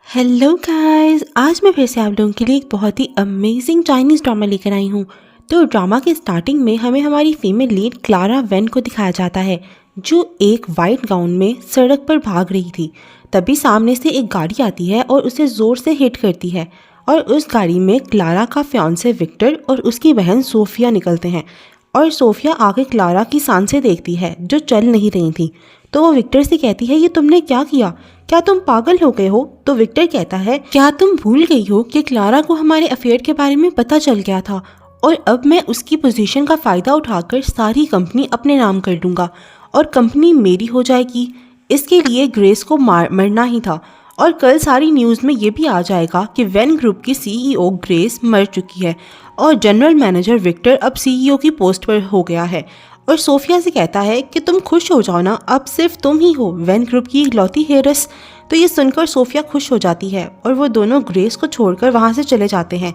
Hello guys, आज मैं फिर से आप लोगों के लिए एक बहुत ही अमेजिंग चाइनीज़ ड्रामा लेकर आई हूँ। तो ड्रामा के स्टार्टिंग में हमें हमारी फीमेल लीड क्लारा वेन को दिखाया जाता है, जो एक वाइट गाउन में सड़क पर भाग रही थी। तभी सामने से एक गाड़ी आती है और उसे ज़ोर से हिट करती है और उस गाड़ी में क्लारा का फियांसे विक्टर और उसकी बहन सोफिया निकलते हैं। और सोफिया आके क्लारा की सांसें देखती है जो चल नहीं रही थी। तो वो विक्टर से कहती है, ये तुमने क्या किया? क्या तुम पागल हो गए हो? तो विक्टर कहता है, क्या तुम भूल गई हो कि क्लारा को हमारे अफेयर के बारे में पता चल गया था और अब मैं उसकी पोजीशन का फ़ायदा उठाकर सारी कंपनी अपने नाम कर लूँगा और कंपनी मेरी हो जाएगी। इसके लिए ग्रेस को मरना ही था और कल सारी न्यूज़ में ये भी आ जाएगा कि वेन ग्रुप की सीईओ ग्रेस मर चुकी है और जनरल मैनेजर विक्टर अब सीईओ की पोस्ट पर हो गया है। और सोफिया से कहता है कि तुम खुश हो जाओ ना, अब सिर्फ तुम ही हो वेन ग्रुप की इकलौती हेरस। तो ये सुनकर सोफिया खुश हो जाती है और वो दोनों ग्रेस को छोड़कर वहाँ से चले जाते हैं।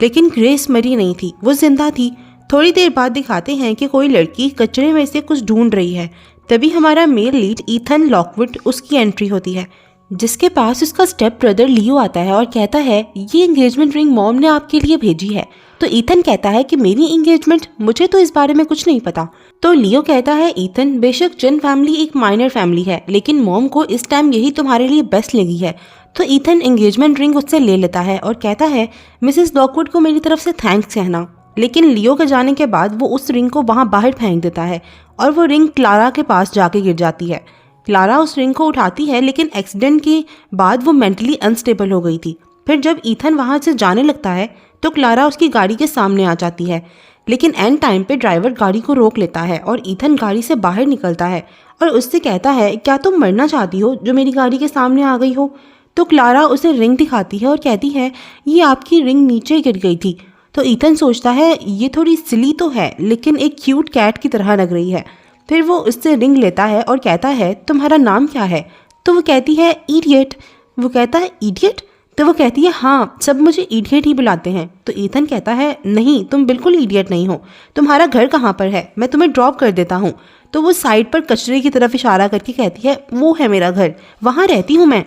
लेकिन ग्रेस मरी नहीं थी, वो जिंदा थी। थोड़ी देर बाद दिखाते हैं कि कोई लड़की कचरे में से कुछ ढूंढ रही है। तभी हमारा मेल लीड ईथन लॉकवुड उसकी एंट्री होती है, जिसके पास उसका स्टेप ब्रदर लियो आता है और कहता है, ये एंगेजमेंट रिंग मॉम ने आपके लिए भेजी है। तो ईथन कहता है कि मेरी एंगेजमेंट, मुझे तो इस बारे में कुछ नहीं पता। तो लियो कहता है, ईथन बेशक जिन फैमिली एक माइनर फैमिली है, लेकिन मॉम को इस टाइम यही तुम्हारे लिए बेस्ट लगी है। तो ईथन एंगेजमेंट रिंग उससे ले लेता है और कहता है, मिसेस लॉकवुड को मेरी तरफ से थैंक्स कहना। लेकिन लियो के जाने के बाद वो उस रिंग को वहाँ बाहर फेंक देता है और वो रिंग क्लारा के पास जाके गिर जाती है। क्लारा उस रिंग को उठाती है, लेकिन एक्सीडेंट के बाद वो मेंटली अनस्टेबल हो गई थी। फिर जब ईथन वहाँ से जाने लगता है तो क्लारा उसकी गाड़ी के सामने आ जाती है, लेकिन एंड टाइम पे ड्राइवर गाड़ी को रोक लेता है और ईथन गाड़ी से बाहर निकलता है और उससे कहता है, क्या तुम मरना चाहती हो जो मेरी गाड़ी के सामने आ गई हो? तो क्लारा उसे रिंग दिखाती है और कहती है, ये आपकी रिंग नीचे गिर गई थी। तो ईथन सोचता है, ये थोड़ी सिली तो है लेकिन एक क्यूट कैट की तरह लग रही है। फिर वो उससे रिंग लेता है और कहता है, तुम्हारा नाम क्या है? तो वो कहती है, इडियट। वो कहता है, इडियट? तो वो कहती है, हाँ, सब मुझे इडियट ही बुलाते हैं। तो ईथन कहता है, नहीं, तुम बिल्कुल इडियट नहीं हो। तुम्हारा घर कहाँ पर है? मैं तुम्हें ड्रॉप कर देता हूँ। तो वो साइड पर कचरे की तरफ इशारा करके कहती है, वो है मेरा घर, वहाँ रहती हूँ मैं।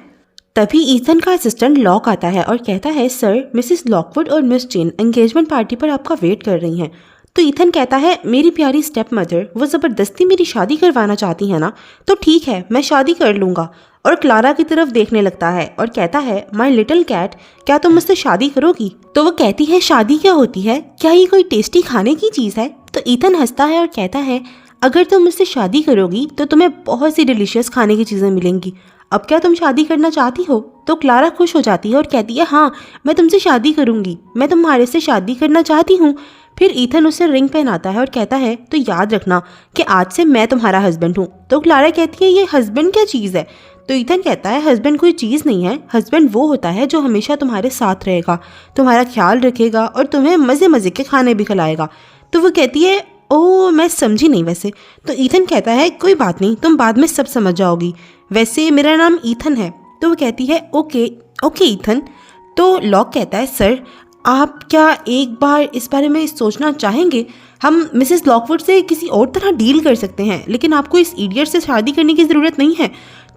तभी ईथन का असिस्टेंट लॉक आता है और कहता है, सर, मिसेस लॉकवुड और मिस चेन एंगेजमेंट पार्टी पर आपका वेट कर रही हैं। तो ईथन कहता है, मेरी प्यारी स्टेप मदर, वो ज़बरदस्ती मेरी शादी करवाना चाहती है ना, तो ठीक है, मैं शादी कर लूँगा। और क्लारा की तरफ देखने लगता है और कहता है, माय लिटिल कैट, क्या तुम मुझसे शादी करोगी? तो वो कहती है, शादी क्या होती है? क्या ये कोई टेस्टी खाने की चीज़ है? तो ईथन हंसता है और कहता है, अगर तुम मुझसे शादी करोगी तो तुम्हें बहुत सी डिलीशियस खाने की चीज़ें मिलेंगी। अब क्या तुम शादी करना चाहती हो? तो क्लारा खुश हो जाती है और कहती है, हाँ, मैं तुमसे शादी करूँगी, मैं तुम्हारे से शादी करना चाहती हूँ। फिर ईथन उसे रिंग पहनाता है और कहता है, तो याद रखना कि आज से मैं तुम्हारा हस्बैंड हूँ। तो क्लारा कहती है, ये हस्बैंड क्या चीज़ है? तो ईथन कहता है, हस्बैंड कोई चीज़ नहीं है, हस्बैंड वो होता है जो हमेशा तुम्हारे साथ रहेगा, तुम्हारा ख्याल रखेगा और तुम्हें मज़े मज़े के खाने भी खिलाएगा। तो वो कहती है, ओह, मैं समझी नहीं वैसे। तो ईथन कहता है, कोई बात नहीं, तुम बाद में सब समझ जाओगी, वैसे मेरा नाम ईथन है। तो वो कहती है, ओके ओके ईथन। तो लॉक कहता है, सर, आप क्या एक बार इस बारे में सोचना चाहेंगे? हम मिसेस लॉकवुड से किसी और तरह डील कर सकते हैं, लेकिन आपको इस इडियट से शादी करने की ज़रूरत नहीं है।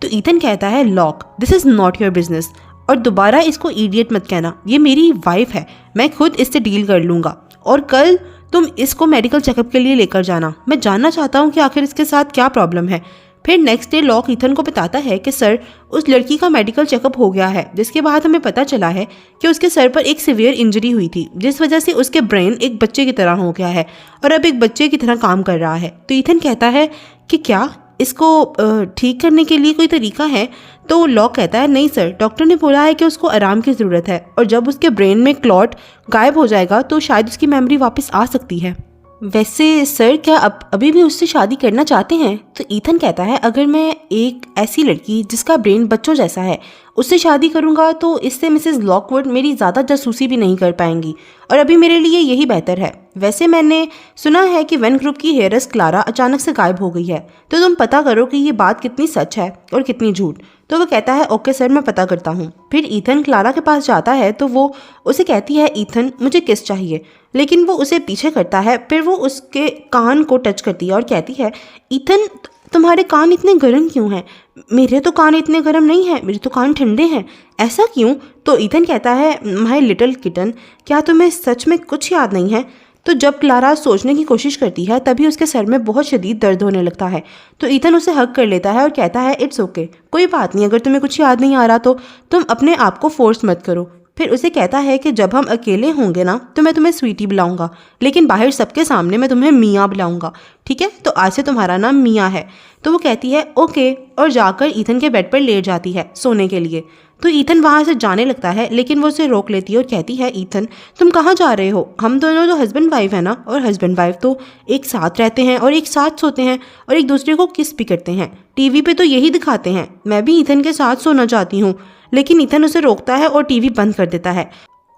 तो ईथन कहता है, lock, this is not your business, और दोबारा इसको इडियट मत कहना, ये मेरी वाइफ है, मैं खुद इससे डील कर लूँगा। और कल तुम इसको मेडिकल चेकअप के लिए लेकर जाना, मैं जानना चाहता हूँ कि आखिर इसके साथ क्या प्रॉब्लम है। फिर नेक्स्ट डे लॉक ईथन को बताता है कि सर, उस लड़की का मेडिकल चेकअप हो गया है, जिसके बाद हमें पता चला है कि उसके सर पर एक सीवियर इंजरी हुई थी, जिस वजह से उसके ब्रेन एक बच्चे की तरह हो गया है और अब एक बच्चे की तरह काम कर रहा है। तो ईथन कहता है कि क्या इसको ठीक करने के लिए कोई तरीका है? तो लॉक कहता है, नहीं सर, डॉक्टर ने बोला है कि उसको आराम की ज़रूरत है और जब उसके ब्रेन में क्लॉट गायब हो जाएगा तो शायद उसकी मेमोरी वापस आ सकती है। वैसे सर, क्या अभी भी उससे शादी करना चाहते हैं? तो ईथन कहता है, अगर मैं एक ऐसी लड़की जिसका ब्रेन बच्चों जैसा है उससे शादी करूंगा तो इससे मिसेस लॉकवुड मेरी ज़्यादा जासूसी भी नहीं कर पाएंगी और अभी मेरे लिए यही बेहतर है। वैसे मैंने सुना है कि वेन ग्रुप की हेयरस क्लारा अचानक से गायब हो गई है, तो तुम पता करो कि ये बात कितनी सच है और कितनी झूठ। तो वो कहता है, ओके सर, मैं पता करता हूँ। फिर ईथन क्लारा के पास जाता है तो वो उसे कहती है, ईथन, मुझे किस चाहिए, लेकिन वो उसे पीछे करता है। फिर वो उसके कान को टच करती है और कहती है, ईथन, तुम्हारे कान इतने गर्म क्यों हैं? मेरे तो कान इतने गर्म नहीं है, मेरे तो कान ठंडे हैं। ऐसा क्यों? तो ईथन कहता है, माय लिटिल किटन, क्या तुम्हें सच में कुछ याद नहीं है? तो जब क्लारा सोचने की कोशिश करती है तभी उसके सर में बहुत शदीद दर्द होने लगता है। तो ईथन उसे हग कर लेता है और कहता है, इट्स ओके, कोई बात नहीं, अगर तुम्हें कुछ याद नहीं आ रहा तो तुम अपने आप को फोर्स मत करो। फिर उसे कहता है कि जब हम अकेले होंगे ना तो मैं तुम्हें स्वीटी बुलाऊंगा, लेकिन बाहर सबके सामने मैं तुम्हें मियाँ बुलाऊंगा, ठीक है? तो आज से तुम्हारा नाम मियाँ है। तो वो कहती है ओके, और जाकर ईथन के बेड पर लेट जाती है सोने के लिए। तो ईथन वहाँ से जाने लगता है, लेकिन वो उसे रोक लेती है और कहती है, ईथन तुम कहाँ जा रहे हो? हम दोनों तो हस्बैंड वाइफ है ना, और हस्बैंड वाइफ तो एक साथ रहते हैं और एक साथ सोते हैं और एक दूसरे को किस भी करते हैं। टीवी पे तो यही दिखाते हैं। मैं भी ईथन के साथ सोना चाहती हूँ। लेकिन ईथन उसे रोकता है और टीवी बंद कर देता है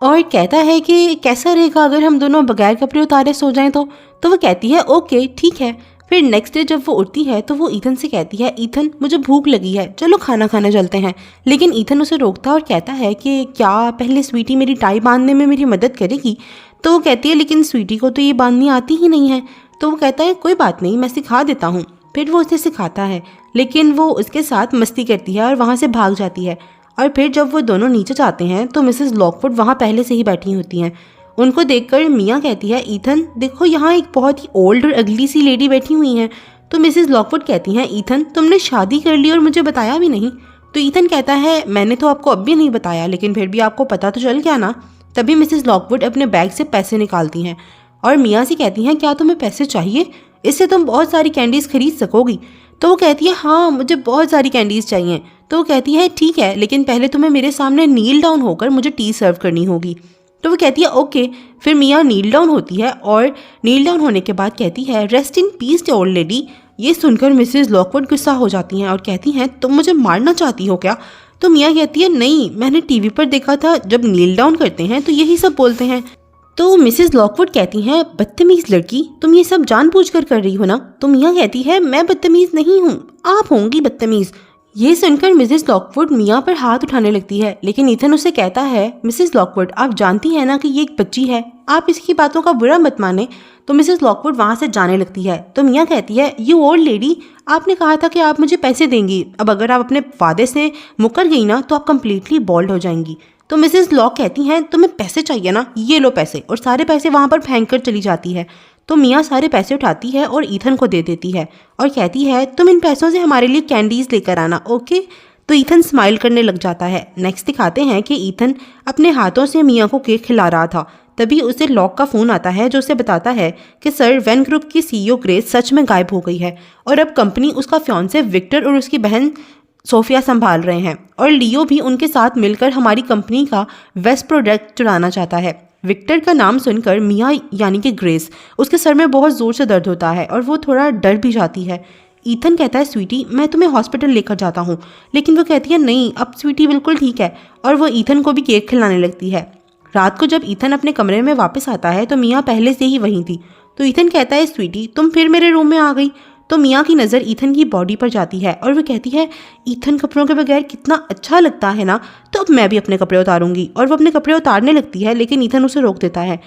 और कहता है कि कैसा रहेगा अगर हम दोनों बगैर कपड़े उतारे सो जाएं तो वो कहती है ओके ठीक है। फिर नेक्स्ट डे जब वो उठती है तो वो ईथन से कहती है, ईथन मुझे भूख लगी है, चलो खाना खाने चलते हैं। लेकिन ईथन उसे रोकता है और कहता है कि क्या पहले स्वीटी मेरी टाई बांधने में मेरी मदद करेगी? तो वो कहती है, लेकिन स्वीटी को तो ये बांधनी आती ही नहीं है। तो वो कहता है कोई बात नहीं, मैं सिखा देता हूँ। फिर वो उसे सिखाता है, लेकिन वो उसके साथ मस्ती करती है और वहाँ से भाग जाती है। और फिर जब वो दोनों नीचे जाते हैं तो मिसेस लॉकवुड वहाँ पहले से ही बैठी होती हैं। उनको देखकर मियाँ कहती है, ईथन देखो यहाँ एक बहुत ही ओल्ड और अगली सी लेडी बैठी हुई हैं। तो मिसेस लॉकवुड कहती हैं, ईथन तुमने शादी कर ली और मुझे बताया भी नहीं। तो ईथन कहता है, मैंने तो आपको अब भी नहीं बताया, लेकिन फिर भी आपको पता तो चल गया ना। तभी मिसेस लॉकवुड अपने बैग से पैसे निकालती हैं और मियाँ से कहती हैं, क्या तुम्हें पैसे चाहिए? इससे तुम बहुत सारी कैंडीज़ खरीद सकोगी। तो वो कहती है, हाँ मुझे बहुत सारी कैंडीज़ चाहिए। तो वो कहती है ठीक है, लेकिन पहले तुम्हें मेरे सामने नील डाउन होकर मुझे टी सर्व करनी होगी। तो वो कहती है ओके। फिर मियाँ नील डाउन होती है और नील डाउन होने के बाद कहती है, rest in peace old lady. ये सुनकर मिसेस लॉकवुड गुस्सा हो जाती हैं और कहती हैं, तुम मुझे मारना चाहती हो क्या? तो मियाँ कहती है, नहीं, मैंने टीवी पर देखा था जब नील डाउन करते हैं तो यही सब बोलते हैं। तो मिसेस लॉकवुड कहती हैं, बदतमीज लड़की, तुम ये सब जानबूझकर कर रही हो ना? तो मियाँ कहती है, मैं बदतमीज नहीं हूँ, आप होंगी बदतमीज। ये सुनकर मिसेस लॉकवुड मियाँ पर हाथ उठाने लगती है, लेकिन ईथन उसे कहता है, मिसेस लॉकवुड आप जानती हैं ना कि ये एक बच्ची है, आप इसकी बातों का बुरा मत माने। तो मिसेस लॉकवुड वहाँ से जाने लगती है। तो मियाँ कहती है, यू ओल्ड लेडी, आपने कहा था कि आप मुझे पैसे देंगी, अब अगर आप अपने वादे से मुकर गई ना तो आप कम्प्लीटली बॉल्ड हो जाएंगी। तो मिसेस लॉक कहती हैं, तुम्हें पैसे चाहिए ना, ये लो पैसे, और सारे पैसे वहाँ पर फेंक कर चली जाती है। तो मियाँ सारे पैसे उठाती है और ईथन को दे देती है और कहती है, तुम इन पैसों से हमारे लिए कैंडीज़ लेकर आना, ओके? तो ईथन स्माइल करने लग जाता है। नेक्स्ट दिखाते हैं कि ईथन अपने हाथों से मियाँ को केक खिला रहा था। तभी उसे लॉक का फ़ोन आता है जो उसे बताता है कि सर वैन ग्रुप की सीईओ ग्रेस सच में गायब हो गई है और अब कंपनी उसका फियांसे विक्टर और उसकी बहन सोफिया संभाल रहे हैं, और लियो भी उनके साथ मिलकर हमारी कंपनी का वेस्ट प्रोडक्ट चुराना चाहता है। विक्टर का नाम सुनकर मियाँ यानी कि ग्रेस, उसके सर में बहुत ज़ोर से दर्द होता है और वो थोड़ा डर भी जाती है। ईथन कहता है, स्वीटी मैं तुम्हें हॉस्पिटल लेकर जाता हूँ, लेकिन वो कहती है, नहीं अब स्वीटी बिल्कुल ठीक है, और वो ईथन को भी केक खिलाने लगती है। रात को जब ईथन अपने कमरे में वापस आता है तो मियाँ पहले से ही वहीं थी। तो ईथन कहता है, स्वीटी तुम फिर मेरे रूम में आ गई। तो मियाँ की नज़र ईथन की बॉडी पर जाती है और वो कहती है, ईथन कपड़ों के बगैर कितना अच्छा लगता है ना, तो अब मैं भी अपने कपड़े उतारूंगी। और वो अपने कपड़े उतारने लगती है, लेकिन ईथन उसे रोक देता है।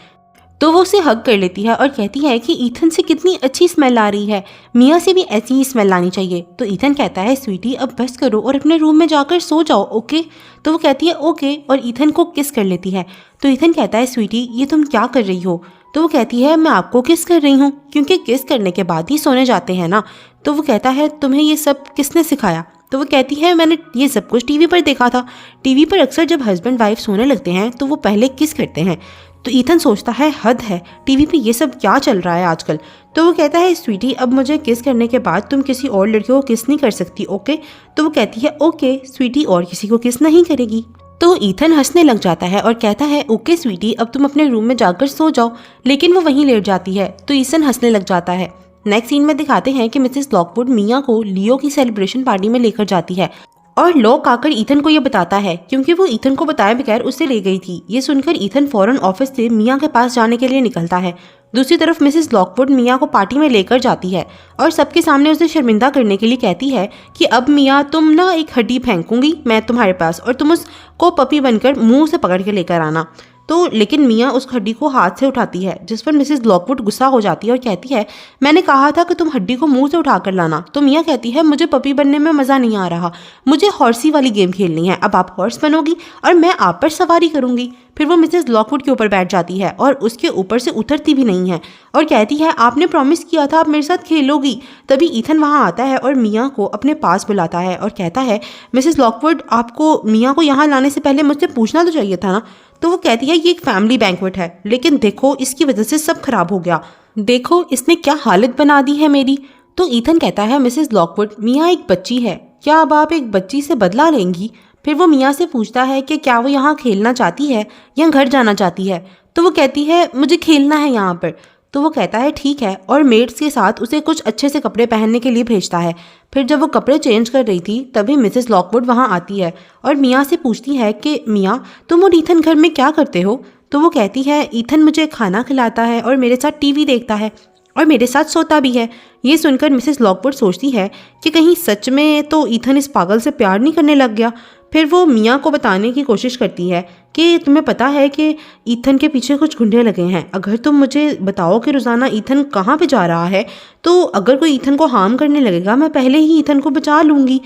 तो वो उसे हग कर लेती है और कहती है कि ईथन से कितनी अच्छी स्मेल आ रही है, मियाँ से भी ऐसी ही स्मेल आनी चाहिए। तो ईथन कहता है, स्वीटी अब बस करो और अपने रूम में जाकर सो जाओ, ओके? तो वो कहती है ओके, और ईथन को किस कर लेती है। तो ईथन कहता है, स्वीटी ये तुम क्या कर रही हो? तो वो कहती है, मैं आपको किस कर रही हूँ, क्योंकि किस करने के बाद ही सोने जाते हैं ना। तो वो कहता है, तुम्हें ये सब किसने सिखाया? तो वो कहती है, मैंने ये सब कुछ टीवी पर देखा था। टीवी पर अक्सर जब हस्बैंड वाइफ सोने लगते हैं तो वो पहले किस करते हैं। तो ईथन सोचता है, हद है, टीवी पे ये सब क्या चल रहा है आजकल। तो वो कहता है, स्वीटी अब मुझे किस करने के बाद तुम किसी और लड़के को किस नहीं कर सकती, ओके? तो वो कहती है, ओके स्वीटी, और किसी को किस नहीं करेगी। तो ईथन हंसने लग जाता है और कहता है, ओके स्वीटी अब तुम अपने रूम में जाकर सो जाओ, लेकिन वो वहीं लेट जाती है। तो ईथन हंसने लग जाता है। नेक्स्ट सीन में दिखाते हैं कि मिसेस लॉकवुड मियाँ को लियो की सेलिब्रेशन पार्टी में लेकर जाती है और लॉक आकर ईथन को ये बताता है, क्योंकि वो ईथन को बताए बगैर उसे ले गई थी। ये सुनकर ईथन फौरन ऑफिस से मियाँ के पास जाने के लिए निकलता है। दूसरी तरफ मिसेस लॉकवुड मियाँ को पार्टी में लेकर जाती है और सबके सामने उसे शर्मिंदा करने के लिए कहती है कि अब मियाँ तुम ना एक हड्डी फेंकूंगी मैं तुम्हारे पास, और तुम उसको पपी बनकर मुंह से पकड़ के लेकर आना। तो लेकिन मिया उस हड्डी को हाथ से उठाती है, जिस पर मिसेस लॉकवुड गुस्सा हो जाती है और कहती है मैंने कहा था कि तुम हड्डी को मुंह से उठा कर लाना। तो मिया कहती है मुझे पपी बनने में मज़ा नहीं आ रहा, मुझे हॉर्सी वाली गेम खेलनी है। अब आप हॉर्स बनोगी और मैं आप पर सवारी करूंगी। फिर वो मिसेस लॉकवुड के ऊपर बैठ जाती है और उसके ऊपर से उतरती भी नहीं है और कहती है आपने प्रॉमिस किया था आप मेरे साथ खेलोगी। तभी ईथन वहाँ आता है और मिया को अपने पास बुलाता है और कहता है मिसेस लॉकवुड आपको मिया को यहाँ लाने से पहले मुझसे पूछना तो चाहिए था ना। तो वो कहती है ये एक फैमिली बैंक्वेट है, लेकिन देखो इसकी वजह से सब खराब हो गया, देखो इसने क्या हालत बना दी है मेरी। तो ईथन कहता है मिसेस लॉकवुड मिया एक बच्ची है, क्या अब आप एक बच्ची से बदला लेंगी। फिर वो मिया से पूछता है कि क्या वो यहाँ खेलना चाहती है या घर जाना चाहती है। तो वो कहती है मुझे खेलना है यहाँ पर। तो वो कहता है ठीक है और मेड्स के साथ उसे कुछ अच्छे से कपड़े पहनने के लिए भेजता है। फिर जब वो कपड़े चेंज कर रही थी तभी मिसेस लॉकवुड वहाँ आती है और मिया से पूछती है कि मिया तुम और ईथन घर में क्या करते हो। तो वो कहती है ईथन मुझे खाना खिलाता है और मेरे साथ टीवी देखता है और मेरे साथ सोता भी है। ये सुनकर मिसेस लॉकवुड सोचती है कि कहीं सच में तो ईथन इस पागल से प्यार नहीं करने लग गया। फिर वो मिया को बताने की कोशिश करती है कि तुम्हें पता है कि ईथन के पीछे कुछ गुंडे लगे हैं, अगर तुम मुझे बताओ कि रोज़ाना ईथन कहाँ पे जा रहा है तो अगर कोई ईथन को हार्म करने लगेगा मैं पहले ही ईथन को बचा लूँगी।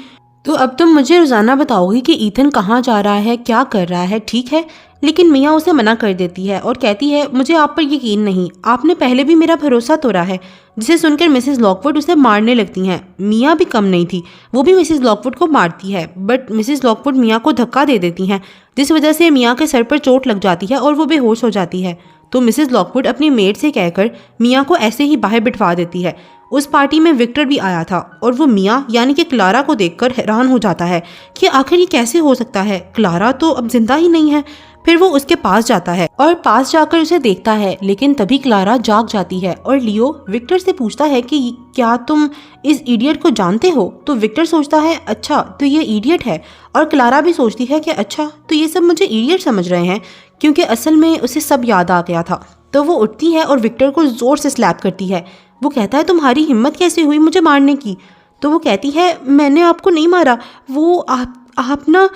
तो अब तुम मुझे रोज़ाना बताओगी कि ईथन कहाँ जा रहा है, क्या कर रहा है, ठीक है। लेकिन मिया उसे मना कर देती है और कहती है मुझे आप पर यकीन नहीं, आपने पहले भी मेरा भरोसा तोड़ा है। जिसे सुनकर मिसेस लॉकवुड उसे मारने लगती हैं। मिया भी कम नहीं थी, वो भी मिसेस लॉकवुड को मारती है, बट मिसेस लॉकवुड मिया को धक्का दे देती हैं, जिस वजह से मिया के सर पर चोट लग जाती है और वो बेहोश हो जाती है। तो मिसेस लॉकवुड अपनी मेड से कहकर मिया को ऐसे ही बाहर बिठवा देती है। उस पार्टी में विक्टर भी आया था और वो मिया यानी कि क्लारा को देखकर हैरान हो जाता है कि आखिर ये कैसे हो सकता है, क्लारा तो अब जिंदा ही नहीं है। फिर वो उसके पास जाता है और पास जाकर उसे देखता है, लेकिन तभी क्लारा जाग जाती है और लियो विक्टर से पूछता है कि क्या तुम इस इडियट को जानते हो। तो विक्टर सोचता है अच्छा तो ये इडियट है, और क्लारा भी सोचती है कि अच्छा तो ये सब मुझे इडियट समझ रहे हैं, क्योंकि असल में उसे सब याद आ गया था। तो वो उठती है और विक्टर को जोर से स्लैप करती है। वो कहता है तुम्हारी हिम्मत कैसे हुई मुझे मारने की। तो वो कहती है मैंने आपको नहीं मारा, वो आप ना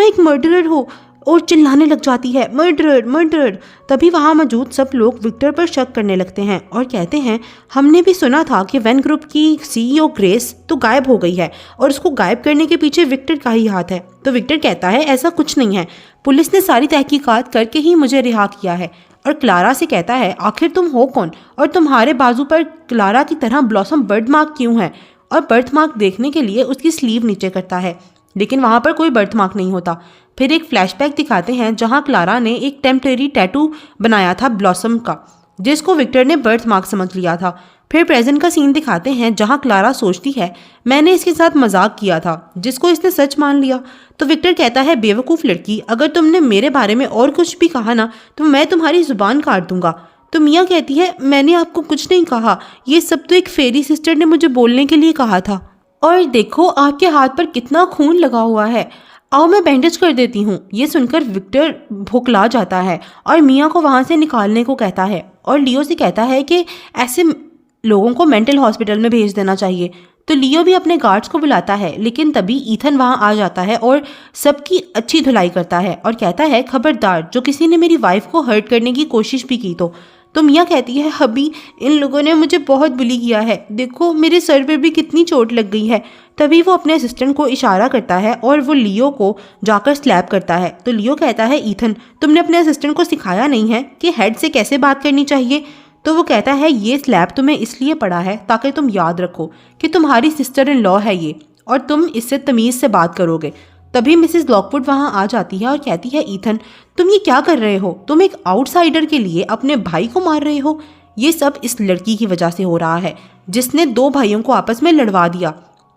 एक मर्डरर हो, और चिल्लाने लग जाती है मर्डरर मर्डरर। तभी वहाँ मौजूद सब लोग विक्टर पर शक करने लगते हैं और कहते हैं हमने भी सुना था कि वैन ग्रुप की सीईओ ग्रेस तो गायब हो गई है और उसको गायब करने के पीछे विक्टर का ही हाथ है। तो विक्टर कहता है ऐसा कुछ नहीं है, पुलिस ने सारी तहकीकात करके ही मुझे रिहा किया है। और क्लारा से कहता है आखिर तुम हो कौन और तुम्हारे बाजू पर क्लारा की तरह ब्लॉसम बर्थ मार्क क्यों है। और बर्थ मार्क देखने के लिए उसकी स्लीव नीचे करता है, लेकिन वहाँ पर कोई बर्थ मार्क नहीं होता। फिर एक फ्लैशबैक दिखाते हैं जहाँ क्लारा ने एक टेम्परेरी टैटू बनाया था ब्लॉसम का, जिसको विक्टर ने बर्थ मार्क समझ लिया था। फिर प्रेजेंट का सीन दिखाते हैं जहाँ क्लारा सोचती है मैंने इसके साथ मजाक किया था, जिसको इसने सच मान लिया। तो विक्टर कहता है बेवकूफ़ लड़की, अगर तुमने मेरे बारे में और कुछ भी कहा ना तो मैं तुम्हारी जुबान काट दूंगा। तो मिया कहती है मैंने आपको कुछ नहीं कहा, ये सब तो एक फेरी सिस्टर ने मुझे बोलने के लिए कहा था, और देखो आपके हाथ पर कितना खून लगा हुआ है, आओ मैं बैंडेज कर देती हूँ। ये सुनकर विक्टर भुखला जाता है और मिया को वहाँ से निकालने को कहता है और लियो से कहता है कि ऐसे लोगों को मेंटल हॉस्पिटल में भेज देना चाहिए। तो लियो भी अपने गार्ड्स को बुलाता है, लेकिन तभी ईथन वहाँ आ जाता है और सबकी अच्छी धुलाई करता है और कहता है खबरदार जो किसी ने मेरी वाइफ को हर्ट करने की कोशिश भी की तो मिया कहती है हबी इन लोगों ने मुझे बहुत बुली किया है, देखो मेरे सर पर भी कितनी चोट लग गई है। तभी वो अपने असिस्टेंट को इशारा करता है और वो लियो को जाकर स्लैप करता है। तो लियो कहता है ईथन तुमने अपने असिस्टेंट को सिखाया नहीं है कि हेड से कैसे बात करनी चाहिए। तो वो कहता है ये स्लैप तुम्हें इसलिए पड़ा है ताकि तुम याद रखो कि तुम्हारी सिस्टर इन लॉ है ये, और तुम इससे तमीज़ से बात करोगे। तभी मिसेस लॉकवुड वहाँ आ जाती है और कहती है ईथन तुम ये क्या कर रहे हो, तुम एक आउटसाइडर के लिए अपने भाई को मार रहे हो। ये सब इस लड़की की वजह से हो रहा है जिसने दो भाइयों को आपस में लड़वा दिया।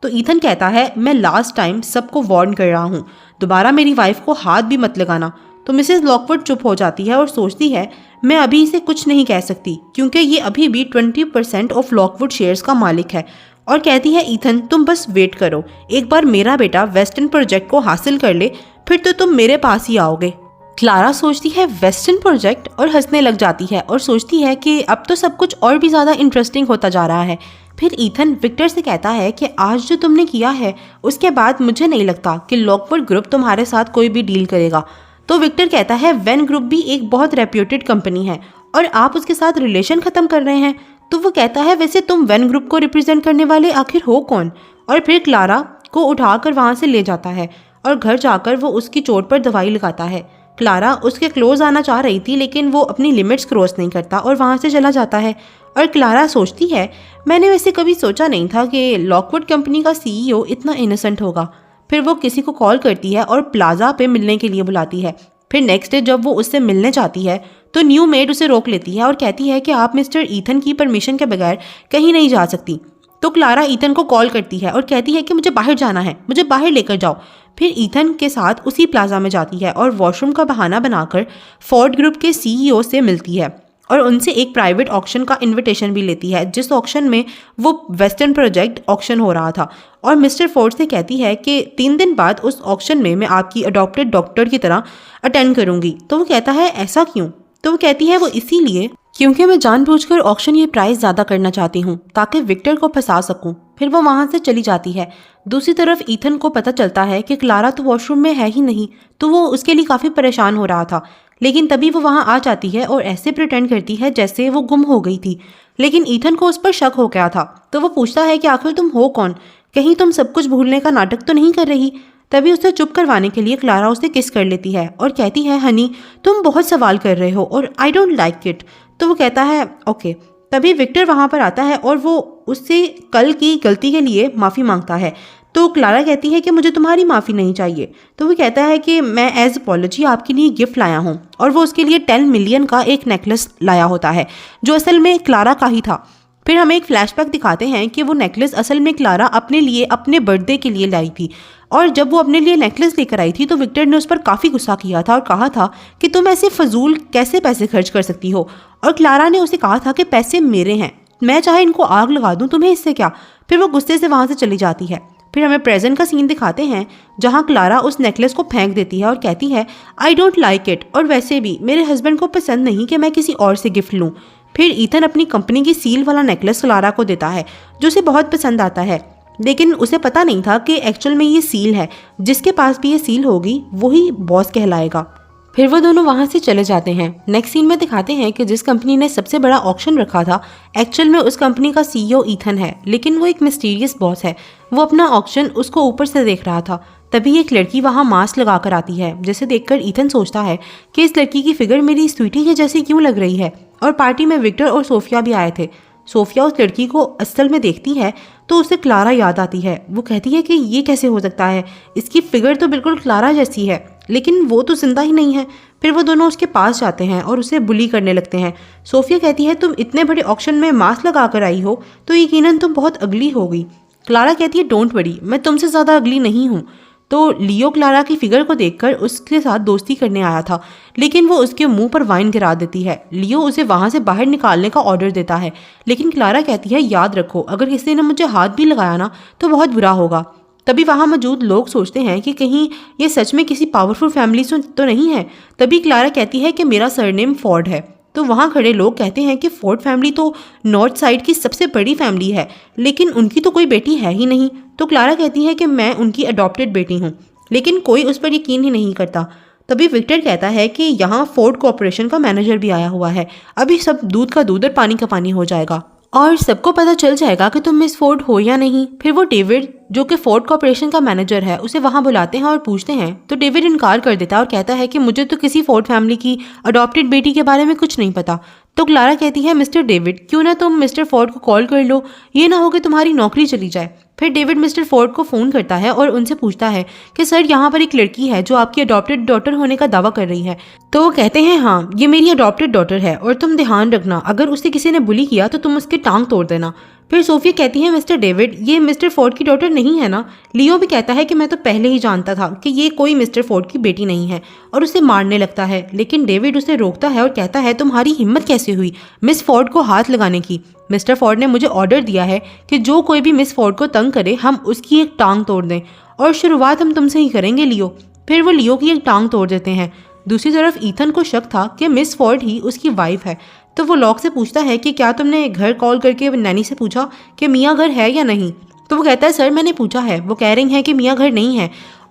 तो ईथन कहता है मैं लास्ट टाइम सबको वार्न कर रहा हूँ, दोबारा मेरी वाइफ को हाथ भी मत लगाना। तो मिसेस लॉकवुड चुप हो जाती है और सोचती है मैं अभी इसे कुछ नहीं कह सकती क्योंकि ये अभी भी 20% ऑफ लॉकवुड शेयर्स का मालिक है, और कहती है ईथन तुम बस वेट करो, एक बार मेरा बेटा वेस्टर्न प्रोजेक्ट को हासिल कर ले फिर तो तुम मेरे पास ही आओगे। क्लारा सोचती है वेस्टर्न प्रोजेक्ट और हंसने लग जाती है और सोचती है कि अब तो सब कुछ और भी ज़्यादा इंटरेस्टिंग होता जा रहा है। फिर ईथन विक्टर से कहता है कि आज जो तुमने किया है उसके बाद मुझे नहीं लगता कि लॉकवुड ग्रुप तुम्हारे साथ कोई भी डील करेगा। तो विक्टर कहता है वेन ग्रुप भी एक बहुत रेप्यूटेड कंपनी है और आप उसके साथ रिलेशन ख़त्म कर रहे हैं। तो वो कहता है वैसे तुम वेन ग्रुप को रिप्रेजेंट करने वाले आखिर हो कौन। और फिर क्लारा को उठाकर वहाँ से ले जाता है और घर जाकर वो उसकी चोट पर दवाई लगाता है। क्लारा उसके क्लोज आना चाह रही थी लेकिन वो अपनी लिमिट्स क्रॉस नहीं करता और वहाँ से चला जाता है। और क्लारा सोचती है मैंने वैसे कभी सोचा नहीं था कि लॉकवुड कंपनी का CEO इतना इनोसेंट होगा। फिर वो किसी को कॉल करती है और प्लाजा पे मिलने के लिए बुलाती है। फिर नेक्स्ट डे जब वो उससे मिलने जाती है तो न्यू मेड उसे रोक लेती है और कहती है कि आप मिस्टर ईथन की परमिशन के बगैर कहीं नहीं जा सकती। तो क्लारा ईथन को कॉल करती है और कहती है कि मुझे बाहर जाना है, मुझे बाहर लेकर जाओ। फिर ईथन के साथ उसी प्लाजा में जाती है और वॉशरूम का बहाना बनाकर फोर्ड ग्रुप के CEO से मिलती है और उनसे एक प्राइवेट ऑक्शन का इनविटेशन भी लेती है जिस ऑक्शन में वो वेस्टर्न प्रोजेक्ट ऑक्शन हो रहा था। और मिस्टर फोर्ड से कहती है कि 3 दिन बाद उस ऑक्शन में मैं आपकी अडॉप्टेड डॉक्टर की तरह अटेंड करूंगी। तो वो कहता है ऐसा क्यों। तो वो कहती है वो इसीलिए क्योंकि मैं जानबूझकर ऑक्शन ये प्राइस ज़्यादा करना चाहती हूँ ताकि विक्टर को फंसा सकूँ। फिर वो वहाँ से चली जाती है। दूसरी तरफ ईथन को पता चलता है कि क्लारा तो वॉशरूम में है ही नहीं, तो वो उसके लिए काफ़ी परेशान हो रहा था। लेकिन तभी वो वहाँ आ जाती है और ऐसे प्रिटेंड करती है जैसे वो गुम हो गई थी। लेकिन ईथन को उस पर शक हो गया था तो वो पूछता है कि आखिर तुम हो कौन, कहीं तुम सब कुछ भूलने का नाटक तो नहीं कर रही। तभी उसे चुप करवाने के लिए क्लारा उसे किस कर लेती है और कहती है हनी तुम बहुत सवाल कर रहे हो और आई डोंट लाइक इट। तो वो कहता है ओके। तभी विक्टर वहाँ पर आता है और वो उससे कल की गलती के लिए माफ़ी मांगता है। तो क्लारा कहती है कि मुझे तुम्हारी माफ़ी नहीं चाहिए। तो वो कहता है कि मैं एज अपॉलॉजी आपके लिए गिफ्ट लाया हूँ और वो उसके लिए 10 मिलियन का एक नेकलेस लाया होता है जो असल में क्लारा का ही था। फिर हमें एक फ्लैशबैक दिखाते हैं कि वो नेकलेस असल में क्लारा अपने लिए अपने बर्थडे के लिए लाई थी और जब वो अपने लिए नेकलेस लेकर आई थी तो विक्टर ने उस पर काफ़ी गुस्सा किया था और कहा था कि तुम ऐसे फजूल कैसे पैसे खर्च कर सकती हो। और क्लारा ने उसे कहा था कि पैसे मेरे हैं, मैं चाहे इनको आग लगा दूं, तुम्हें इससे क्या। फिर वो गुस्से से वहाँ से चली जाती है। फिर हमें प्रेजेंट का सीन दिखाते हैं जहाँ क्लारा उस नेकलेस को फेंक देती है और कहती है आई डोंट लाइक इट और वैसे भी मेरे हस्बैंड को पसंद नहीं कि मैं किसी और से गिफ्ट लूँ। फिर ईथन अपनी कंपनी की सील वाला नेकलेस क्लारा को देता है जो उसे बहुत पसंद आता है, लेकिन उसे पता नहीं था कि एक्चुअल में ये सील है, जिसके पास भी ये सील होगी वही बॉस कहलाएगा। फिर वो दोनों वहाँ से चले जाते हैं। नेक्स्ट सीन में दिखाते हैं कि जिस कंपनी ने सबसे बड़ा ऑक्शन रखा था एक्चुअल में उस कंपनी का CEO ईथन है, लेकिन वो एक मिस्टीरियस बॉस है। वो अपना ऑक्शन उसको ऊपर से देख रहा था। तभी एक लड़की वहाँ मास्क लगा कर आती है जिसे देखकर ईथन सोचता है कि इस लड़की की फिगर मेरी स्वीटी के जैसी क्यों लग रही है। और पार्टी में विक्टर और सोफिया भी आए थे। सोफिया उस लड़की को असल में देखती है तो उसे क्लारा याद आती है। वो कहती है कि ये कैसे हो सकता है, इसकी फिगर तो बिल्कुल क्लारा जैसी है, लेकिन वो तो जिंदा ही नहीं है। फिर वो दोनों उसके पास जाते हैं और उसे बुली करने लगते हैं। सोफिया कहती है तुम इतने बड़े ऑक्शन में मास्क लगा कर आई हो तो यकीनन तुम बहुत अगली होगी। क्लारा कहती है डोंट वरी, मैं तुमसे ज़्यादा अगली नहीं हूँ। तो लियो क्लारा की फिगर को देखकर उसके साथ दोस्ती करने आया था, लेकिन वो उसके मुंह पर वाइन गिरा देती है। लियो उसे वहाँ से बाहर निकालने का ऑर्डर देता है, लेकिन क्लारा कहती है याद रखो अगर किसी ने मुझे हाथ भी लगाया ना तो बहुत बुरा होगा। तभी वहाँ मौजूद लोग सोचते हैं कि कहीं ये सच में किसी पावरफुल फैमिली से तो नहीं है। तभी क्लारा कहती है कि मेरा सरनेम फोर्ड है। तो वहाँ खड़े लोग कहते हैं कि फोर्ड फैमिली तो नॉर्थ साइड की सबसे बड़ी फैमिली है, लेकिन उनकी तो कोई बेटी है ही नहीं। तो क्लारा कहती है कि मैं उनकी अडॉप्टेड बेटी हूँ, लेकिन कोई उस पर यकीन ही नहीं करता। तभी विक्टर कहता है कि यहाँ फोर्ड कॉर्पोरेशन का मैनेजर भी आया हुआ है, अभी सब दूध का दूध और पानी का पानी हो जाएगा और सबको पता चल जाएगा कि तुम मिस फोर्ड हो या नहीं। फिर वो डेविड जो कि फोर्ड कॉर्पोरेशन का मैनेजर है उसे वहाँ बुलाते हैं और पूछते हैं। तो डेविड इनकार कर देता है और कहता है कि मुझे तो किसी फोर्ड फैमिली की अडॉप्टेड बेटी के बारे में कुछ नहीं पता। तो क्लारा कहती है मिस्टर डेविड क्यों ना तुम मिस्टर फोर्ड को कॉल कर लो, ये ना हो कि तुम्हारी नौकरी चली जाए। फिर डेविड मिस्टर फोर्ड को फ़ोन करता है और उनसे पूछता है कि सर यहाँ पर एक लड़की है जो आपकी अडॉप्टेड डॉटर होने का दावा कर रही है। तो वो कहते हैं हाँ ये मेरी अडॉप्टेड डॉटर है और तुम ध्यान रखना अगर उसे किसी ने बुली किया तो तुम उसकी टांग तोड़ देना। फिर सोफिया कहती है मिस्टर डेविड ये मिस्टर फोर्ड की डॉटर नहीं है ना। लियो भी कहता है कि मैं तो पहले ही जानता था कि ये कोई मिस्टर फोर्ड की बेटी नहीं है और उसे मारने लगता है, लेकिन डेविड उसे रोकता है और कहता है तुम्हारी हिम्मत कैसे हुई मिस फोर्ड को हाथ लगाने की। मिस्टर फोर्ड ने मुझे ऑर्डर दिया है कि जो कोई भी मिस फोर्ड को तंग करे हम उसकी एक टांग तोड़ दें और शुरुआत हम तुमसे ही करेंगे लियो। फिर वो लियो की एक टांग तोड़ देते हैं। दूसरी तरफ ईथन को शक था कि मिस फोर्ड ही उसकी वाइफ है, तो वो लॉक से पूछता है कि क्या तुमने घर कॉल करके नैनी से पूछा कि मियाँ घर है या नहीं। तो वो कहता है सर मैंने पूछा है, वो कह रही हैं कि मियाँ घर नहीं है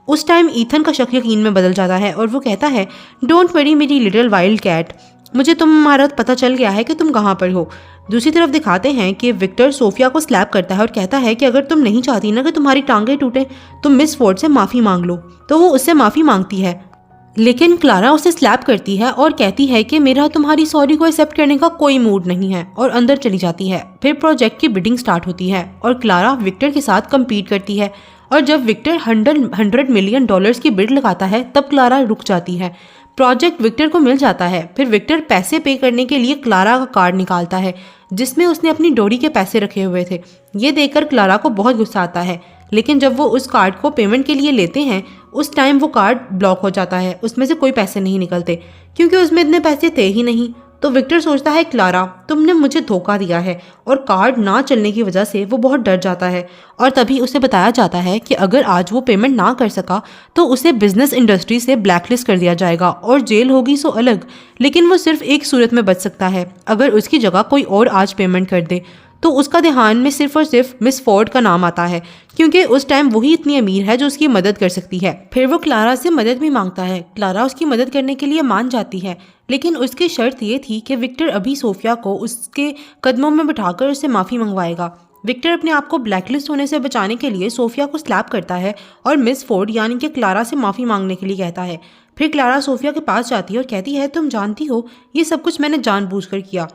उस टाइम ईथन का शक यकीन में बदल जाता है और वो कहता है, डोंट वरी मेरी लिटिल वाइल्ड कैट, मुझे तुम्हारा पता चल गया है कि तुम कहाँ पर हो। दूसरी तरफ दिखाते हैं कि विक्टर सोफिया को स्लैप करता है और कहता है कि अगर तुम नहीं चाहती ना कि तुम्हारी टांगें टूटे, तुम मिस फोर्ड से माफ़ी मांग लो। तो वो उससे माफ़ी मांगती है, लेकिन क्लारा उसे स्लैप करती है और कहती है कि मेरा तुम्हारी सॉरी को एक्सेप्ट करने का कोई मूड नहीं है, और अंदर चली जाती है। फिर प्रोजेक्ट की बिडिंग स्टार्ट होती है और क्लारा विक्टर के साथ कम्पीट करती है, और जब विक्टर $100 मिलियन की बिड लगाता है तब क्लारा रुक जाती है। प्रोजेक्ट विक्टर को मिल जाता है। फिर विक्टर पैसे पे करने के लिए क्लारा का कार्ड निकालता है जिसमें उसने अपनी डोरी के पैसे रखे हुए थे। ये देखकर क्लारा को बहुत गुस्सा आता है, लेकिन जब वो उस कार्ड को पेमेंट के लिए लेते हैं उस टाइम वो कार्ड ब्लॉक हो जाता है, उसमें से कोई पैसे नहीं निकलते क्योंकि उसमें इतने पैसे थे ही नहीं। तो विक्टर सोचता है, क्लारा तुमने मुझे धोखा दिया है, और कार्ड ना चलने की वजह से वो बहुत डर जाता है। और तभी उसे बताया जाता है कि अगर आज वो पेमेंट ना कर सका तो उसे बिजनेस इंडस्ट्री से ब्लैकलिस्ट कर दिया जाएगा और जेल होगी सो अलग। लेकिन वो सिर्फ एक सूरत में बच सकता है, अगर उसकी जगह कोई और आज पेमेंट कर दे। तो उसका ध्यान में सिर्फ और सिर्फ मिस फोर्ड का नाम आता है क्योंकि उस टाइम वही इतनी अमीर है जो उसकी मदद कर सकती है। फिर वो क्लारा से मदद भी मांगता है। क्लारा उसकी मदद करने के लिए मान जाती है, लेकिन उसकी शर्त ये थी कि विक्टर अभी सोफिया को उसके कदमों में बिठाकर उससे माफ़ी मंगवाएगा। विक्टर अपने आप को ब्लैकलिस्ट होने से बचाने के लिए सोफिया को स्लैप करता है और मिस फोर्ड यानी कि क्लारा से माफ़ी मांगने के लिए कहता है। फिर क्लारा सोफिया के पास जाती है और कहती है, तुम जानती हो ये सब कुछ मैंने जानबूझकर किया।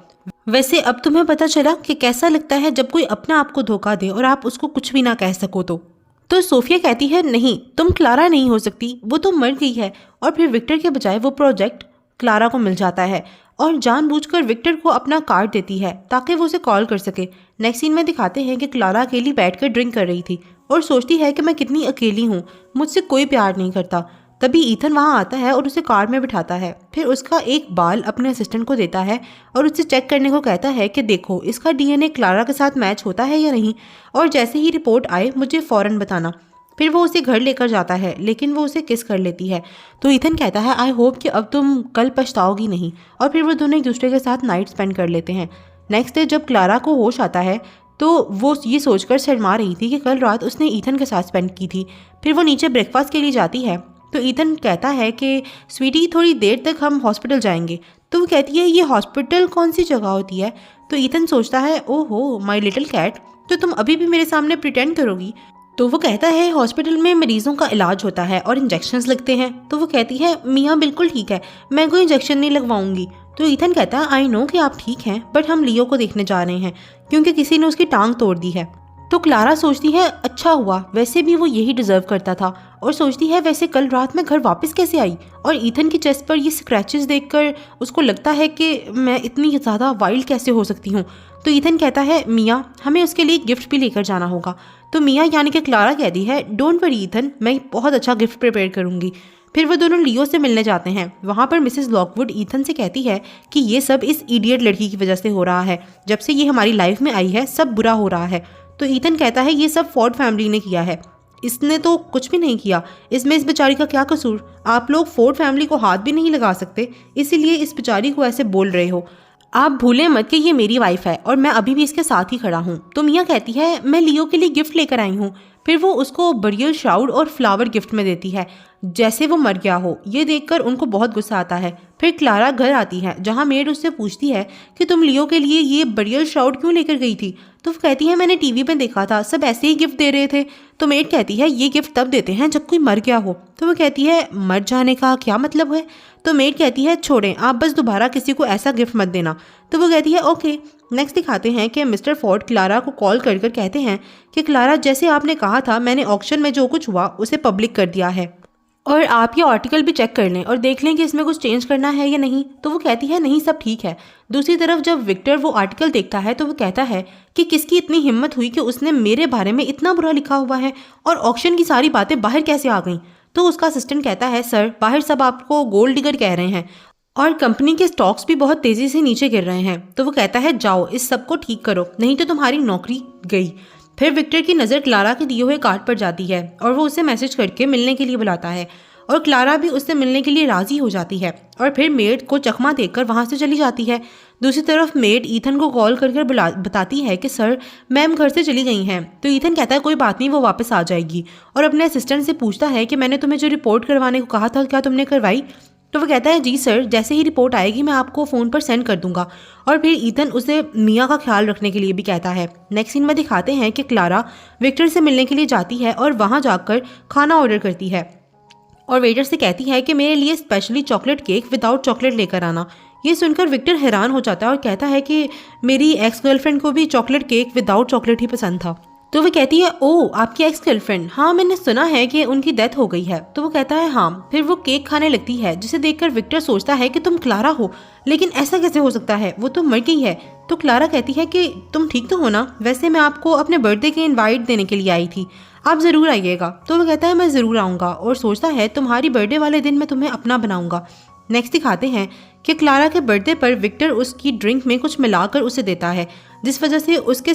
वैसे अब तुम्हें पता चला कि कैसा लगता है जब कोई अपना आप को धोखा दे और आप उसको कुछ भी ना कह सको। तो सोफिया कहती है, नहीं तुम क्लारा नहीं हो सकती, वो तो मर गई है। और फिर विक्टर के बजाय वो प्रोजेक्ट क्लारा को मिल जाता है और जानबूझकर विक्टर को अपना कार्ड देती है ताकि वो उसे कॉल कर सके। नेक्स्ट सीन में दिखाते हैं कि क्लारा अकेली बैठकर ड्रिंक कर रही थी और सोचती है कि मैं कितनी अकेली हूँ, मुझसे कोई प्यार नहीं करता। तभी ईथन वहाँ आता है और उसे कार में बिठाता है। फिर उसका एक बाल अपने असिस्टेंट को देता है और उसे चेक करने को कहता है कि देखो इसका डीएनए क्लारा के साथ मैच होता है या नहीं, और जैसे ही रिपोर्ट आए मुझे फ़ौरन बताना। फिर वो उसे घर लेकर जाता है, लेकिन वो उसे किस कर लेती है। तो ईथन कहता है, आई होप कि अब तुम कल पछताओगी नहीं। और फिर वो दोनों एक दूसरे के साथ नाइट स्पेंड कर लेते हैं। नेक्स्ट डे जब क्लारा को होश आता है तो वो ये सोचकर शर्मा रही थी कि कल रात उसने ईथन के साथ स्पेंड की थी। फिर वो नीचे ब्रेकफास्ट के लिए जाती है तो ईथन कहता है कि स्वीटी थोड़ी देर तक हम हॉस्पिटल जाएंगे। तो वो कहती है, ये हॉस्पिटल कौन सी जगह होती है। तो ईथन सोचता है, ओहो माय लिटिल कैट, तो तुम अभी भी मेरे सामने प्रिटेंड करोगी। तो वो कहता है, हॉस्पिटल में मरीजों का इलाज होता है और इंजेक्शंस लगते हैं। तो वो कहती है, मियाँ बिल्कुल ठीक है, मैं कोई इंजेक्शन नहीं लगवाऊंगी। तो ईथन कहता है, आई नो कि आप ठीक हैं, बट हम लियो को देखने जा रहे हैं क्योंकि किसी ने उसकी टांग तोड़ दी है। तो क्लारा सोचती है, अच्छा हुआ, वैसे भी वो यही डिजर्व करता था। और सोचती है, वैसे कल रात में घर वापस कैसे आई। और ईथन की चेस्ट पर ये स्क्रैचेस देखकर उसको लगता है कि मैं इतनी ज़्यादा वाइल्ड कैसे हो सकती हूँ। तो ईथन कहता है, मियाँ हमें उसके लिए गिफ्ट भी लेकर जाना होगा। तो मियाँ यानी कि क्लारा कहती है, डोंट वरी ईथन, मैं बहुत अच्छा गिफ्ट प्रिपेयर करूँगी। फिर वो दोनों लियो से मिलने जाते हैं। वहाँ पर मिसेस लॉकवुड ईथन से कहती है कि ये सब इस इडियट लड़की की वजह से हो रहा है, जब से ये हमारी लाइफ में आई है सब बुरा हो रहा है। तो ईथन कहता है, ये सब फोर्ड फैमिली ने किया है, इसने तो कुछ भी नहीं किया, इसमें इस बेचारी का क्या कसूर। आप लोग फोर्ड फैमिली को हाथ भी नहीं लगा सकते, इसीलिए इस बेचारी को ऐसे बोल रहे हो। आप भूलें मत कि ये मेरी वाइफ है और मैं अभी भी इसके साथ ही खड़ा हूँ। तो मियाँ कहती है, मैं लियो के लिए गिफ्ट लेकर आई हूँ। फिर वो उसको बरियल श्राउड और फ्लावर गिफ्ट में देती है जैसे वो मर गया हो। ये देखकर उनको बहुत गुस्सा आता है। फिर क्लारा घर आती है जहाँ मेड उससे पूछती है कि तुम लियो के लिए ये बरियल श्राउड क्यों लेकर गई थी। तो वो कहती है, मैंने टीवी पे देखा था, सब ऐसे ही गिफ्ट दे रहे थे। तो मेड कहती है, ये गिफ्ट तब देते हैं जब कोई मर गया हो। तो वो कहती है, मर जाने का क्या मतलब है। तो मेड कहती है, छोड़ें, आप बस दोबारा किसी को ऐसा गिफ्ट मत देना। तो वो कहती है, ओके। नेक्स्ट दिखाते हैं कि मिस्टर फोर्ड क्लारा को कॉल कर कर कहते हैं कि क्लारा, जैसे आपने कहा था, मैंने ऑक्शन में जो कुछ हुआ उसे पब्लिक कर दिया है और आप ये आर्टिकल भी चेक कर लें और देख लें कि इसमें कुछ चेंज करना है या नहीं। तो वो कहती है, नहीं सब ठीक है। दूसरी तरफ जब विक्टर वो आर्टिकल देखता है तो वो कहता है कि किसकी इतनी हिम्मत हुई कि उसने मेरे बारे में इतना बुरा लिखा हुआ है और ऑक्शन की सारी बातें बाहर कैसे आ गई। तो उसका असिस्टेंट कहता है, सर बाहर सब आपको गोल्ड डिगर कह रहे हैं और कंपनी के स्टॉक्स भी बहुत तेज़ी से नीचे गिर रहे हैं। तो वो कहता है, जाओ इस सब को ठीक करो, नहीं तो तुम्हारी नौकरी गई। फिर विक्टर की नज़र क्लारा के दिए हुए कार्ड पर जाती है और वो उसे मैसेज करके मिलने के लिए बुलाता है और क्लारा भी उससे मिलने के लिए राजी हो जाती है और फिर मेड को चकमा देकर वहां से चली जाती है। दूसरी तरफ मेड ईथन को कॉल करके बताती है कि सर मैम घर से चली गई हैं। तो ईथन कहता है कोई बात नहीं, वो वापस आ जाएगी, और अपने असिस्टेंट से पूछता है कि मैंने तुम्हें जो रिपोर्ट करवाने को कहा था क्या तुमने करवाई। तो वो कहता है जी सर, जैसे ही रिपोर्ट आएगी मैं आपको फ़ोन पर सेंड कर दूंगा। और फिर ईथन उसे मिया का ख्याल रखने के लिए भी कहता है। नेक्स्ट सीन में दिखाते हैं कि क्लारा विक्टर से मिलने के लिए जाती है और वहाँ जाकर खाना ऑर्डर करती है और वेटर से कहती है कि मेरे लिए specially chocolate cake without chocolate लेकर आना। ये सुनकर विक्टर हैरान हो जाता है और कहता है कि मेरी एक्स गर्लफ्रेंड को भी चॉकलेट केक विदाउट चॉकलेट ही पसंद था। तो वो कहती है ओह आपकी एक्स गर्लफ्रेंड, हाँ मैंने सुना है कि उनकी डेथ हो गई है। तो वो कहता है हाँ। फिर वो केक खाने लगती है जिसे देखकर विक्टर सोचता है कि तुम क्लारा हो, लेकिन ऐसा कैसे हो सकता है, वो तो मर गई है। तो क्लारा कहती है कि तुम ठीक तो हो ना, वैसे मैं आपको अपने बर्थडे के इनवाइट देने के लिए आई थी, आप ज़रूर आइएगा। तो वो कहता है मैं ज़रूर आऊँगा और सोचता है तुम्हारी बर्थडे वाले दिन मैं तुम्हें अपना बनाऊँगा। नेक्स्ट दिखाते हैं कि क्लारा के बर्थडे पर विक्टर उसकी ड्रिंक में कुछ मिलाकर उसे देता है, जिस वजह से उसका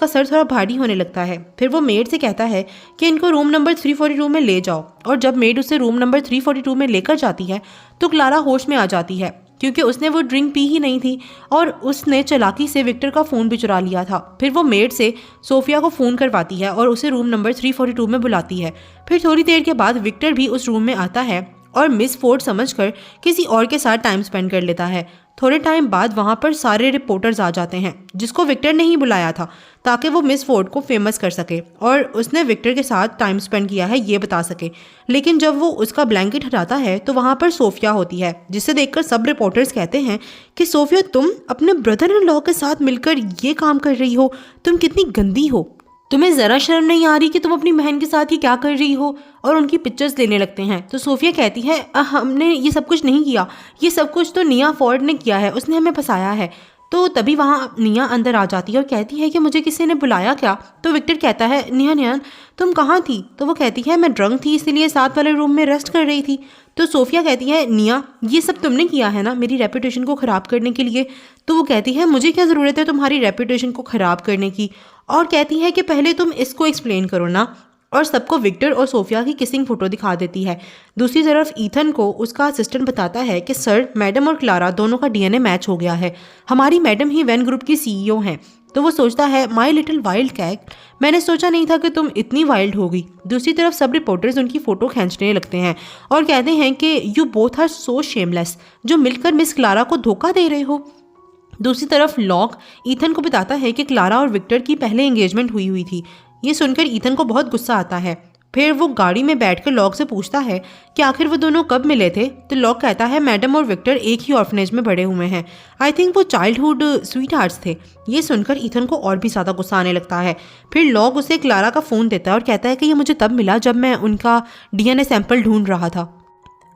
सर थोड़ा भारी होने लगता है। फिर वो मेड से कहता है कि इनको रूम नंबर 342 में ले जाओ, और जब मेड उसे रूम नंबर 342 में लेकर जाती है तो क्लारा होश में आ जाती है क्योंकि उसने वो ड्रिंक पी ही नहीं थी और उसने चालाकी से विक्टर का फ़ोन भी चुरा लिया था। फिर वो मेड से सोफिया को फ़ोन करवाती है और उसे रूम नंबर 342 में बुलाती है। फिर थोड़ी देर के बाद विक्टर भी उस रूम में आता है और मिस फोर्ड समझकर किसी और के साथ टाइम स्पेंड कर लेता है। थोड़े टाइम बाद वहाँ पर सारे रिपोर्टर्स आ जाते हैं जिसको विक्टर ने ही बुलाया था ताकि वो मिस फोर्ड को फेमस कर सके और उसने विक्टर के साथ टाइम स्पेंड किया है ये बता सके। लेकिन जब वो उसका ब्लैंकेट हटाता है तो वहाँ पर सोफिया होती है, जिसे देखकर सब रिपोर्टर्स कहते हैं कि सोफिया तुम अपने ब्रदर इन लॉ के साथ मिलकर ये काम कर रही हो, तुम कितनी गंदी हो, तुम्हें ज़रा शर्म नहीं आ रही कि तुम अपनी बहन के साथ ये क्या कर रही हो। और उनकी पिक्चर्स लेने लगते हैं। तो सोफिया कहती है हमने ये सब कुछ नहीं किया, ये सब कुछ तो निया फोर्ड ने किया है, उसने हमें फंसाया है। तो तभी वहाँ निया अंदर आ जाती है और कहती है कि मुझे किसी ने बुलाया क्या। तो विक्टर कहता है निया तुम कहाँ थी। तो वो कहती है मैं ड्रंक थी इसलिए साथ वाले रूम में रेस्ट कर रही थी। तो सोफिया कहती है निया ये सब तुमने किया है ना मेरी रेपुटेशन को ख़राब करने के लिए। तो वो कहती है मुझे क्या ज़रूरत है तुम्हारी रेपुटेशन को ख़राब करने की, और कहती है कि पहले तुम इसको एक्सप्लेन करो ना, और सबको विक्टर और सोफिया की किसिंग फोटो दिखा देती है। दूसरी तरफ ईथन को उसका असिस्टेंट बताता है कि सर मैडम और क्लारा दोनों का डीएनए मैच हो गया है, हमारी मैडम ही वैन ग्रुप की सीईओ हैं। तो वो सोचता है माई लिटिल वाइल्ड कैट, मैंने सोचा नहीं था कि तुम इतनी वाइल्ड होगी। दूसरी तरफ सब रिपोर्टर्स उनकी फ़ोटो खींचने लगते हैं और कहते हैं कि you both are so shameless, जो मिलकर मिस क्लारा को धोखा दे रहे हो। दूसरी तरफ लॉक ईथन को बताता है कि क्लारा और विक्टर की पहले एंगेजमेंट हुई थी। ये सुनकर ईथन को बहुत गुस्सा आता है। फिर वो गाड़ी में बैठकर लॉक से पूछता है कि आखिर वो दोनों कब मिले थे। तो लॉक कहता है मैडम और विक्टर एक ही ऑर्फनेज में बड़े हुए हैं, आई थिंक वो चाइल्डहुड स्वीट हार्ट्स थे। ये सुनकर ईथन को और भी ज़्यादा गुस्सा आने लगता है। फिर लॉक उसे क्लारा का फ़ोन देता है और कहता है कि ये मुझे तब मिला जब मैं उनका डीएनए सैंपल ढूंढ रहा था।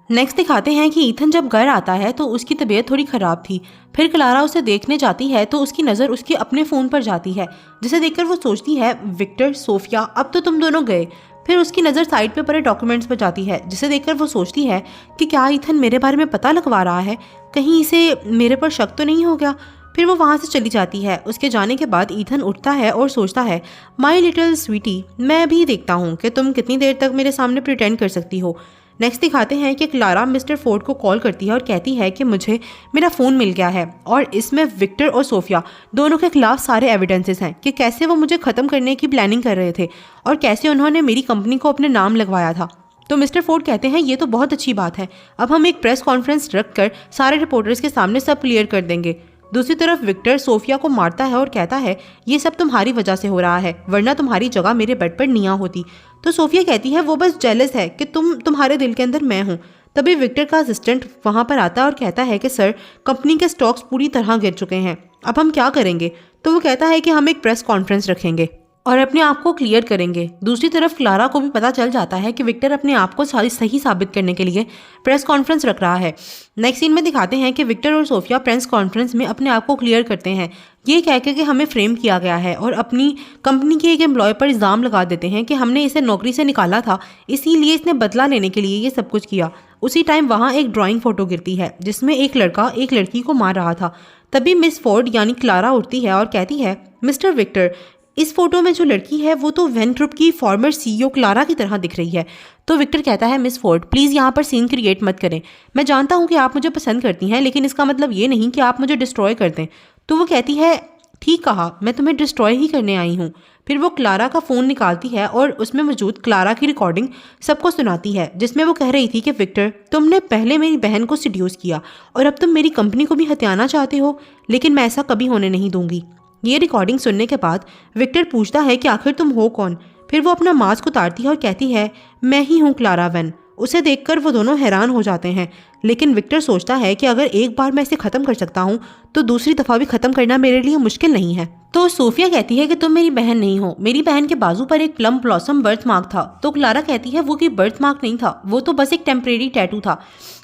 नेक्स्ट दिखाते हैं कि ईथन जब घर आता है तो उसकी तबीयत थोड़ी ख़राब थी। फिर क्लारा उसे देखने जाती है तो उसकी नज़र उसके अपने फ़ोन पर जाती है, जिसे देखकर वो सोचती है विक्टर सोफिया अब तो तुम दोनों गए। फिर उसकी नज़र साइड पे पड़े डॉक्यूमेंट्स पर जाती है, जिसे देखकर वो सोचती है कि क्या ईथन मेरे बारे में पता लगवा रहा है, कहीं इसे मेरे पर शक तो नहीं हो गया। फिर वो वहाँ से चली जाती है। उसके जाने के बाद ईथन उठता है और सोचता है माई लिटिल स्वीटी, मैं भी देखता हूँ कि तुम कितनी देर तक मेरे सामने प्रिटेंड कर सकती हो। नेक्स्ट दिखाते हैं कि क्लारा मिस्टर फोर्ड को कॉल करती है और कहती है कि मुझे मेरा फ़ोन मिल गया है और इसमें विक्टर और सोफिया दोनों के खिलाफ सारे एविडेंसेस हैं कि कैसे वो मुझे ख़त्म करने की प्लानिंग कर रहे थे और कैसे उन्होंने मेरी कंपनी को अपने नाम लगवाया था। तो मिस्टर फोर्ड कहते हैं ये तो बहुत अच्छी बात है, अब हम एक प्रेस कॉन्फ्रेंस रखकर सारे रिपोर्टर्स के सामने सब क्लियर कर देंगे। दूसरी तरफ विक्टर सोफिया को मारता है और कहता है ये सब तुम्हारी वजह से हो रहा है, वरना तुम्हारी जगह मेरे बेड पर निया होती। तो सोफिया कहती है वो बस जेलस है कि तुम्हारे दिल के अंदर मैं हूँ। तभी विक्टर का असिस्टेंट वहाँ पर आता है और कहता है कि सर कंपनी के स्टॉक्स पूरी तरह गिर चुके हैं, अब हम क्या करेंगे। तो वो कहता है कि हम एक प्रेस कॉन्फ्रेंस रखेंगे और अपने आप को क्लियर करेंगे। दूसरी तरफ क्लारा को भी पता चल जाता है कि विक्टर अपने आप को सही साबित करने के लिए प्रेस कॉन्फ्रेंस रख रहा है। नेक्स्ट सीन में दिखाते हैं कि विक्टर और सोफिया प्रेस कॉन्फ्रेंस में अपने आप को क्लियर करते हैं, ये कह के कि हमें फ्रेम किया गया है, और अपनी कंपनी के एक एम्प्लॉय पर इल्ज़ाम लगा देते हैं कि हमने इसे नौकरी से निकाला था, इसीलिए इसने बदला लेने के लिए ये सब कुछ किया। उसी टाइम वहाँ एक ड्राइंग फोटो गिरती है जिसमें एक लड़का एक लड़की को मार रहा था। तभी मिस फोर्ड यानी क्लारा उठती है और कहती है मिस्टर विक्टर, इस फोटो में जो लड़की है वो तो वेन ग्रुप की फॉर्मर सीईओ क्लारा की तरह दिख रही है। तो विक्टर कहता है, मिस फोर्ड प्लीज़ यहाँ पर सीन क्रिएट मत करें। मैं जानता हूँ कि आप मुझे पसंद करती हैं, लेकिन इसका मतलब ये नहीं कि आप मुझे डिस्ट्रॉय कर दें। तो वो कहती है, ठीक कहा, मैं तुम्हें डिस्ट्रॉय ही करने आई हूँ। फिर वो क्लारा का फ़ोन निकालती है और उसमें मौजूद क्लारा की रिकॉर्डिंग सबको सुनाती है, जिसमें वो कह रही थी कि विक्टर, तुमने पहले मेरी बहन को सिड्यूस किया और अब तुम मेरी कंपनी को भी हथियाना चाहते हो, लेकिन मैं ऐसा कभी होने नहीं दूंगी। ये रिकॉर्डिंग सुनने के बाद विक्टर पूछता है कि आखिर तुम हो कौन। फिर वो अपना मास्क उतारती है और कहती है, मैं ही हूँ क्लारा वेन। उसे देखकर वो दोनों हैरान हो जाते हैं, लेकिन विक्टर सोचता है कि अगर एक बार मैं इसे ख़त्म कर सकता हूँ तो दूसरी दफ़ा भी ख़त्म करना मेरे लिए मुश्किल नहीं है। तो सोफिया कहती है कि तुम मेरी बहन नहीं हो, मेरी बहन के बाजू पर एक प्लम ब्लॉसम बर्थ मार्क था। तो क्लारा कहती है, वो कोई बर्थ मार्क नहीं था, वो तो बस एक टेम्परेरी टैटू था।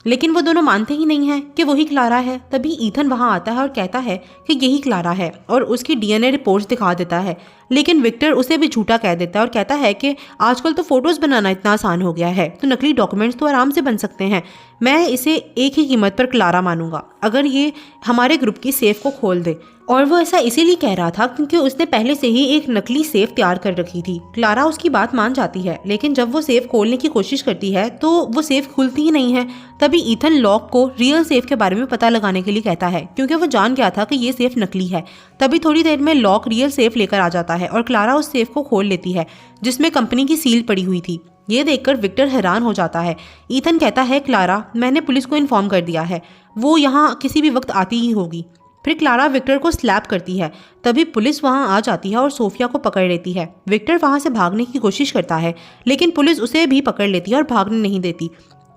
लेकिन वो दोनों मानते ही नहीं है कि वही क्लारा है। तभी ईथन वहाँ आता है और कहता है कि यही क्लारा है और उसकी डीएनए रिपोर्ट्स दिखा देता है, लेकिन विक्टर उसे भी झूठा कह देता है और कहता है कि आजकल तो फोटोज़ बनाना इतना आसान हो गया है, तो नकली डॉक्यूमेंट्स तो आराम से बन सकते हैं। मैं इसे एक ही कीमत पर क्लारा मानूंगा अगर ये हमारे ग्रुप की सेफ को खोल दे। और वो ऐसा इसीलिए कह रहा था क्योंकि उसने पहले से ही एक नकली सेफ तैयार कर रखी थी। क्लारा उसकी बात मान जाती है, लेकिन जब वो सेफ खोलने की कोशिश करती है तो वो सेफ खुलती ही नहीं है। तभी ईथन लॉक को रियल सेफ के बारे में पता लगाने के लिए कहता है, क्योंकि वो जान गया था कि ये सेफ नकली है। तभी थोड़ी देर में लॉक रियल सेफ लेकर आ जाता है और क्लारा उस सेफ को खोल लेती है जिसमें कंपनी की सील पड़ी हुई थी। ये देखकर विक्टर हैरान हो जाता है। ईथन कहता है, क्लारा, मैंने पुलिस को इन्फॉर्म कर दिया है, वो यहाँ किसी भी वक्त आती ही होगी। फिर क्लारा विक्टर को स्लैप करती है। तभी पुलिस वहां आ जाती है और सोफिया को पकड़ लेती है। विक्टर वहां से भागने की कोशिश करता है, लेकिन पुलिस उसे भी पकड़ लेती है और भागने नहीं देती।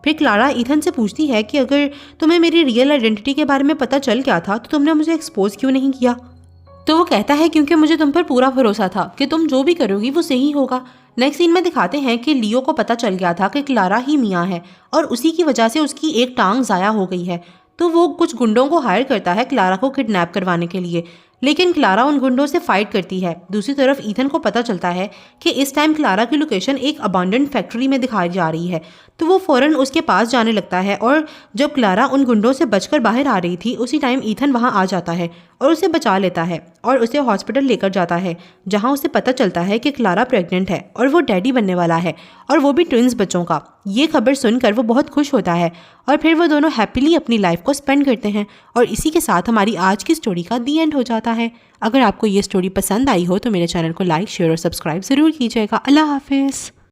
फिर क्लारा ईथन से पूछती है कि अगर तुम्हें मेरी रियल आइडेंटिटी के बारे में पता चल गया था तो तुमने मुझे एक्सपोज क्यों नहीं किया। तो वो कहता है, क्योंकि मुझे तुम पर पूरा भरोसा था कि तुम जो भी करोगी वो सही होगा। नेक्स्ट सीन में दिखाते हैं कि लियो को पता चल गया था कि क्लारा ही मियाँ है और उसी की वजह से उसकी एक टांग ज़ाया हो गई है। तो वो कुछ गुंडों को हायर करता है क्लारा को किडनैप करवाने के लिए, लेकिन क्लारा उन गुंडों से फाइट करती है। दूसरी तरफ ईथन को पता चलता है कि इस टाइम क्लारा की लोकेशन एक अबांडन्ड फैक्ट्री में दिखाई जा रही है। तो वो फ़ौरन उसके पास जाने लगता है और जब क्लारा उन गुंडों से बचकर बाहर आ रही थी उसी टाइम ईथन वहां आ जाता है और उसे बचा लेता है और उसे हॉस्पिटल लेकर जाता है, जहां उसे पता चलता है कि क्लारा प्रेग्नेंट है और वो डैडी बनने वाला है, और वो भी ट्विंस बच्चों का। ये खबर सुनकर वो बहुत खुश होता है और फिर वो दोनों हैप्पीली अपनी लाइफ को स्पेंड करते हैं। और इसी के साथ हमारी आज की स्टोरी का दी एंड हो जाता है। अगर आपको ये स्टोरी पसंद आई हो तो मेरे चैनल को लाइक, शेयर और सब्सक्राइब ज़रूर कीजिएगा। अल्लाह हाफिज़।